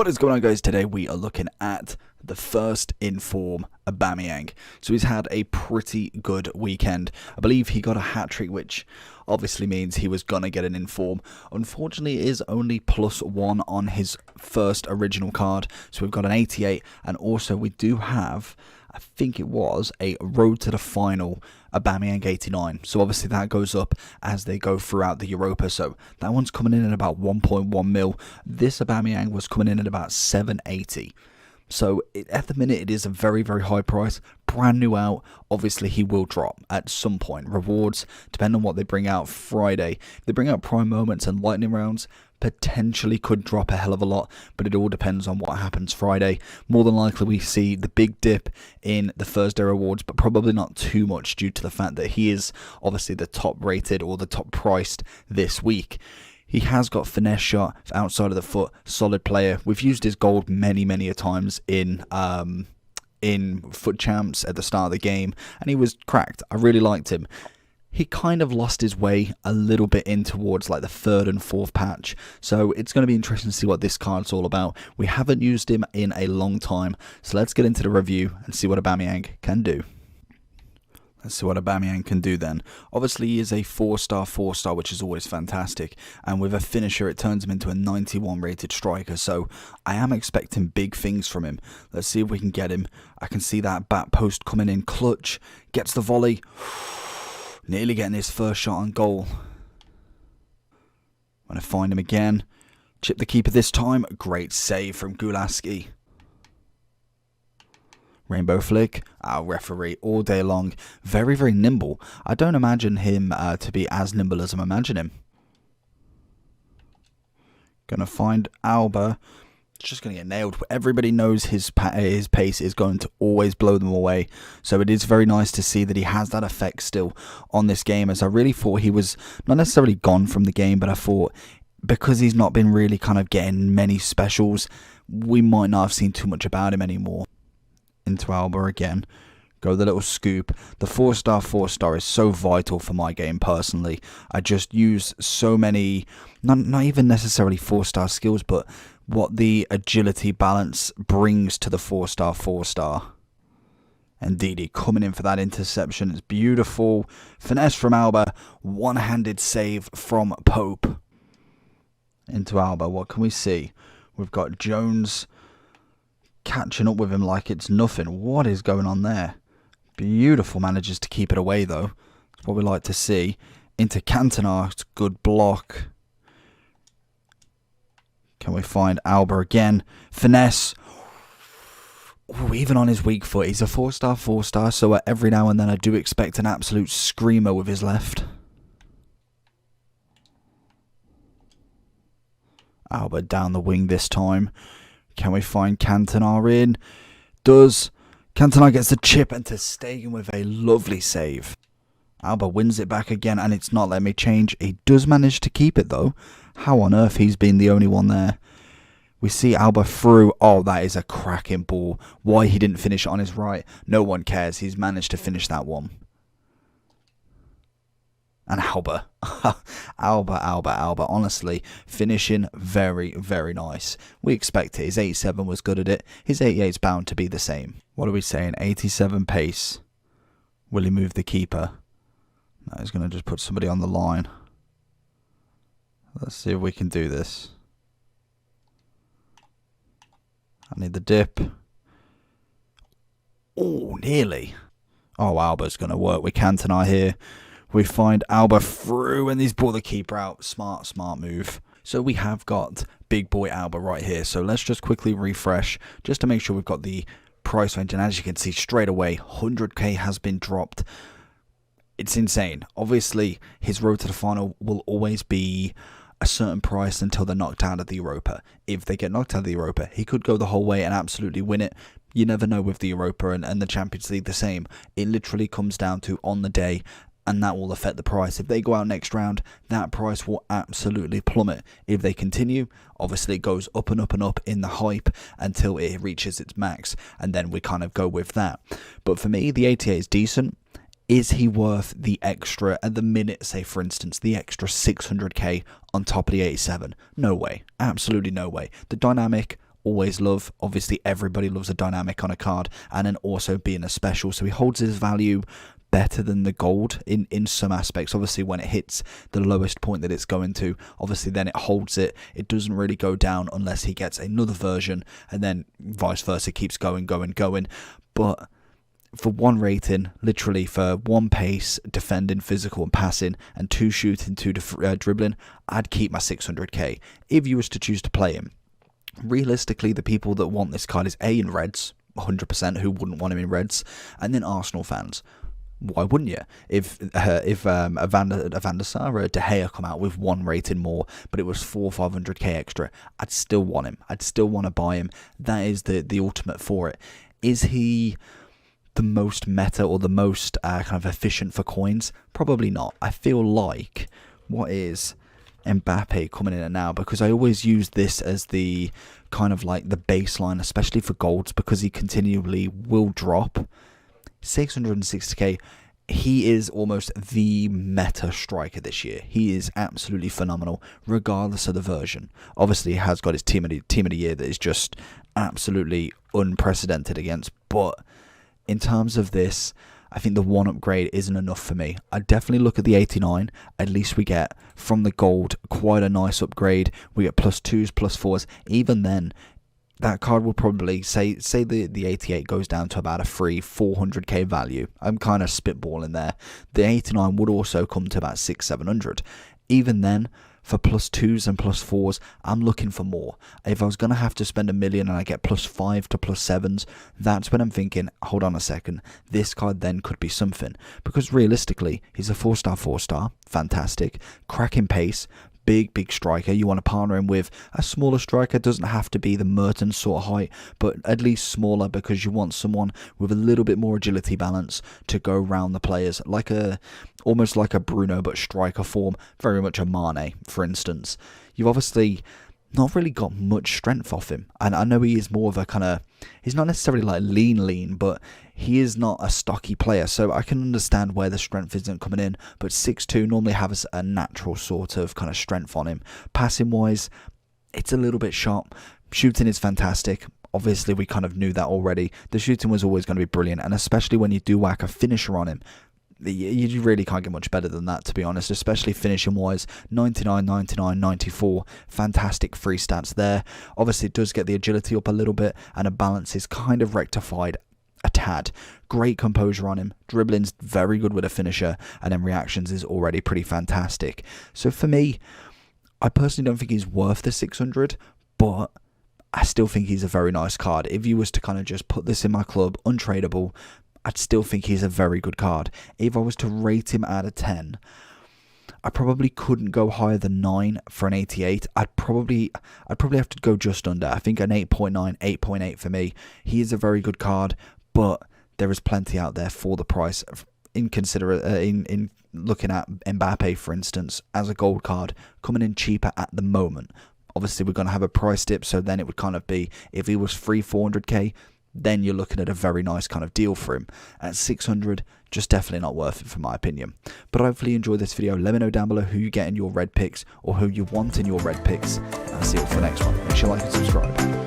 What is going on, guys? Today we are looking at the first in form Aubameyang. So he's had a pretty good weekend. I believe he got a hat-trick, which obviously means he was going to get an inform. Unfortunately, it is only +1 on his first original card. So we've got an 88, and also we do have, I think it was, a road to the final Aubameyang 89. So obviously that goes up as they go throughout the Europa. So that one's coming in at about 1.1 mil. This Aubameyang was coming in at about 780. So at the minute it is a very, very high price. Brand new out. Obviously he will drop at some point. Rewards, depending on what they bring out Friday. If they bring out prime moments and lightning rounds, potentially could drop a hell of a lot, but it all depends on what happens Friday. More than likely we see the big dip in the Thursday rewards, but probably not too much due to the fact that he is obviously the top rated or the top priced this week. He has got finesse shot outside of the foot, solid player. We've used his gold many a times in foot champs at the start of the game, and he was cracked. I really liked him. He kind of lost his way a little bit in towards like the 3rd and 4th patch. So it's going to be interesting to see what this card's all about. We haven't used him in a long time. So let's get into the review and see what Aubameyang can do. Let's see what Aubameyang can do then. Obviously he is a 4-star, which is always fantastic. And with a finisher it turns him into a 91 rated striker. So I am expecting big things from him. Let's see if we can get him. I can see that back post coming in clutch. Gets the volley. Nearly getting his first shot on goal. When I find him again. Chip the keeper this time. Great save from Gulaski. Rainbow flick. Our referee all day long. Very, very nimble. I don't imagine him to be as nimble as I'm imagining him. Gonna find Alba. It's just going to get nailed. Everybody knows his pace is going to always blow them away. So it is very nice to see that he has that effect still on this game, as I really thought he was not necessarily gone from the game, but I thought because he's not been really kind of getting many specials, we might not have seen too much about him anymore. Into Alba again. Go the little scoop. The 4-star is so vital for my game personally. I just use so many, not even necessarily 4-star skills, but what the agility balance brings to the 4-star. And Didi coming in for that interception. It's beautiful. Finesse from Alba. One-handed save from Pope. Into Alba. What can we see? We've got Jones catching up with him like it's nothing. What is going on there? Beautiful. Manages to keep it away though. That's what we like to see. Into Cantona. It's a good block. Can we find Alba again? Finesse. Ooh, even on his weak foot. He's a 4-star, so every now and then I do expect an absolute screamer with his left. Alba down the wing this time. Can we find Cantona in? Does. Cantona gets the chip and Ter Stegen with a lovely save. Alba wins it back again, and it's not letting me change. He does manage to keep it though. How on earth he's been the only one there? We see Alba through. Oh, that is a cracking ball. Why he didn't finish it on his right, no one cares. He's managed to finish that one. And Alba. Alba. Honestly, finishing very, very nice. We expect it. His 87 was good at it. His 88's bound to be the same. What are we saying? 87 pace. Will he move the keeper? No, he's going to just put somebody on the line. Let's see if we can do this. I need the dip. Oh, nearly. Oh, Alba's going to work with Cantona here. We find Alba through, and he's brought the keeper out. Smart move. So we have got big boy Alba right here. So let's just quickly refresh just to make sure we've got the price range. And as you can see straight away, 100k has been dropped. It's insane. Obviously, his road to the final will always be a certain price until they're knocked out of the Europa. If they get knocked out of the Europa, he could go the whole way and absolutely win it. You never know with the Europa and the Champions League the same. It literally comes down to on the day, and that will affect the price. If they go out next round, that price will absolutely plummet. If they continue, obviously it goes up and up and up in the hype until it reaches its max, and then we kind of go with that. But for me, the 88 is decent. Is he worth the extra, at the minute, say for instance, the extra 600k on top of the 87? No way. Absolutely no way. The dynamic, always love. Obviously, everybody loves a dynamic on a card, and then also being a special. So he holds his value better than the gold in some aspects. Obviously, when it hits the lowest point that it's going to, obviously then it holds it. It doesn't really go down unless he gets another version, and then vice versa, keeps going. But for 1 rating, literally for 1 pace, defending, physical and passing, and 2 shooting, 2 dribbling, I'd keep my 600k if you was to choose to play him. Realistically, the people that want this card is A, in reds, 100%, who wouldn't want him in reds, and then Arsenal fans. Why wouldn't you? If a Van der Sar or De Gea come out with 1 rating more, but it was 400-500k extra, I'd still want him. I'd still want to buy him. That is the ultimate for it. Is he the most meta or the most kind of efficient for coins? Probably not. I feel like what is Mbappe coming in at now, because I always use this as the kind of like the baseline, especially for golds, because he continually will drop. 660k, he is almost the meta striker this year. He is absolutely phenomenal, regardless of the version. Obviously, he has got his team of the year that is just absolutely unprecedented against, but in terms of this, I think the 1 upgrade isn't enough for me. I'd definitely look at the 89. At least we get, from the gold, quite a nice upgrade. We get +2s, +4s. Even then, that card will probably, say the 88 goes down to about a free 400k value. I'm kind of spitballing there. The 89 would also come to about 600-700. Even then, for +2s and +4s, I'm looking for more. If I was going to have to spend $1 million and I get +5 to +7s, that's when I'm thinking, hold on a second, this card then could be something. Because realistically, he's a 4-star, fantastic, cracking pace, big striker. You want to partner him with a smaller striker. Doesn't have to be the Mertens sort of height, but at least smaller, because you want someone with a little bit more agility balance to go around the players, almost like a Bruno but striker form, very much a Mane, for instance. You've obviously not really got much strength off him, and I know he is more of a kind of, he's not necessarily like lean, but he is not a stocky player, so I can understand where the strength isn't coming in. But 6'2" normally has a natural sort of kind of strength on him. Passing wise, it's a little bit sharp. Shooting is fantastic. Obviously, we kind of knew that already. The shooting was always going to be brilliant, and especially when you do whack a finisher on him, you really can't get much better than that, to be honest, especially finishing wise. 99, 99, 94, fantastic free stats there. Obviously, it does get the agility up a little bit, and a balance is kind of rectified a tad. Great composure on him. Dribbling's very good with a finisher, and then reactions is already pretty fantastic. So for me, I personally don't think he's worth the 600, but I still think he's a very nice card. If you was to kind of just put this in my club, untradeable, I'd still think he's a very good card. If I was to rate him out of 10, I probably couldn't go higher than 9 for an 88. I'd probably have to go just under. I think an 8.9, 8.8 for me. He is a very good card, but there is plenty out there for the price. In looking at Mbappe, for instance, as a gold card, coming in cheaper at the moment. Obviously, we're going to have a price dip, so then it would kind of be, if he was free 400k, then you're looking at a very nice kind of deal for him. At 600, just definitely not worth it, for my opinion. But hopefully you enjoyed this video. Let me know down below who you get in your red picks, or who you want in your red picks, and I'll see you for the next one. Make sure you like and subscribe.